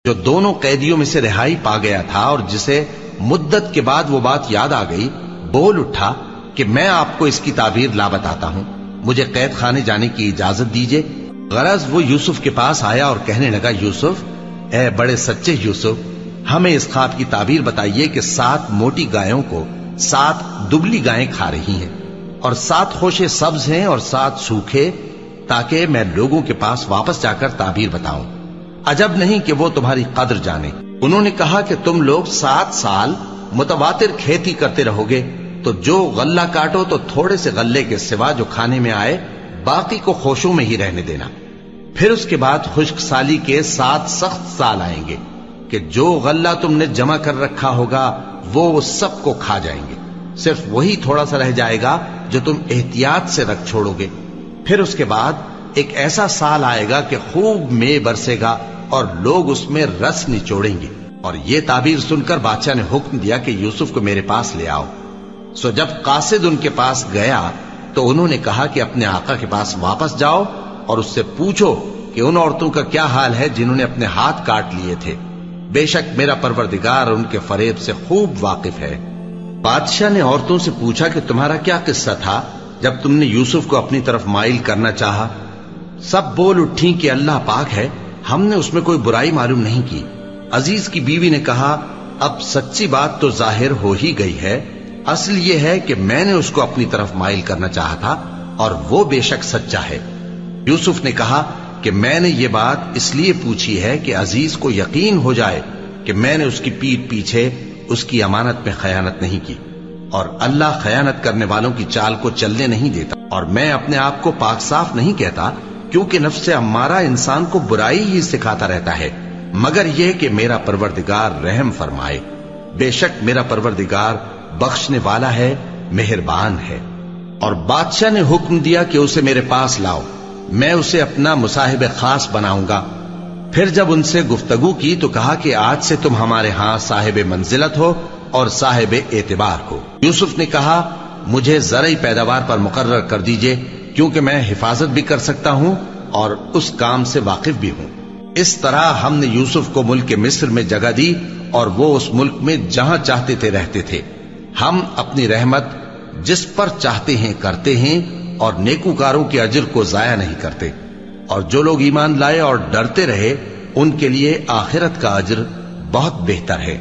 جو دونوں قیدیوں میں سے رہائی پا گیا تھا اور جسے مدت کے بعد وہ بات یاد آ گئی، بول اٹھا کہ میں آپ کو اس کی تعبیر لا بتاتا ہوں، مجھے قید خانے جانے کی اجازت دیجیے۔ غرض وہ یوسف کے پاس آیا اور کہنے لگا، یوسف، اے بڑے سچے یوسف، ہمیں اس خواب کی تعبیر بتائیے کہ 7 موٹی گایوں کو 7 دبلی گائیں کھا رہی ہیں، اور 7 خوشے سبز ہیں اور 7 سوکھے، تاکہ میں لوگوں کے پاس واپس جا کر تعبیر بتاؤں۔ عجب نہیں کہ وہ تمہاری قدر جانے۔ انہوں نے کہا کہ تم لوگ 7 سال متواتر کھیتی کرتے رہو گے، تو جو غلہ کاٹو تو تھوڑے سے غلے کے سوا جو کھانے میں آئے باقی کو خوشوں میں ہی رہنے دینا۔ پھر اس کے بعد خشک سالی کے 7 سخت سال آئیں گے کہ جو غلہ تم نے جمع کر رکھا ہوگا وہ سب کو کھا جائیں گے، صرف وہی تھوڑا سا رہ جائے گا جو تم احتیاط سے رکھ چھوڑو گے۔ پھر اس کے بعد ایک ایسا سال آئے گا کہ خوب مے برسے گا اور لوگ اس میں رس نچوڑیں گے۔ اور یہ تعبیر سن کر بادشاہ نے حکم دیا کہ یوسف کو میرے پاس لے آؤ۔ سو جب قاصد ان کے پاس گیا تو انہوں نے کہا کہ اپنے آقا کے پاس واپس جاؤ اور اس سے پوچھو کہ ان عورتوں کا کیا حال ہے جنہوں نے اپنے ہاتھ کاٹ لیے تھے، بے شک میرا پروردگار ان کے فریب سے خوب واقف ہے۔ بادشاہ نے عورتوں سے پوچھا کہ تمہارا کیا قصہ تھا جب تم نے یوسف کو اپنی طرف مائل کرنا چاہا؟ سب بول اٹھیں کہ اللہ پاک ہے، ہم نے اس میں کوئی برائی معلوم نہیں کی۔ عزیز کی بیوی نے کہا، اب سچی بات تو ظاہر ہو ہی گئی ہے، اصل یہ ہے کہ میں نے اس کو اپنی طرف مائل کرنا چاہا تھا اور وہ بے شک سچا ہے۔ یوسف نے کہا کہ میں نے یہ بات اس لیے پوچھی ہے کہ عزیز کو یقین ہو جائے کہ میں نے اس کی پیٹھ پیچھے اس کی امانت میں خیانت نہیں کی، اور اللہ خیانت کرنے والوں کی چال کو چلنے نہیں دیتا، اور میں اپنے آپ کو پاک صاف نہیں کہتا، کیونکہ نفس امارہ انسان کو برائی ہی سکھاتا رہتا ہے، مگر یہ کہ میرا پروردگار رحم فرمائے، بے شک میرا پروردگار بخشنے والا ہے، مہربان ہے۔ اور بادشاہ نے حکم دیا کہ اسے میرے پاس لاؤ، میں اسے اپنا مصاحب خاص بناؤں گا۔ پھر جب ان سے گفتگو کی تو کہا کہ آج سے تم ہمارے ہاں صاحب منزلت ہو اور صاحب اعتبار ہو۔ یوسف نے کہا، مجھے زرعی پیداوار پر مقرر کر دیجئے، کیونکہ میں حفاظت بھی کر سکتا ہوں اور اس کام سے واقف بھی ہوں۔ اس طرح ہم نے یوسف کو ملک مصر میں جگہ دی اور وہ اس ملک میں جہاں چاہتے تھے رہتے تھے۔ ہم اپنی رحمت جس پر چاہتے ہیں کرتے ہیں اور نیکوکاروں کے اجر کو ضائع نہیں کرتے، اور جو لوگ ایمان لائے اور ڈرتے رہے ان کے لیے آخرت کا اجر بہت بہتر ہے۔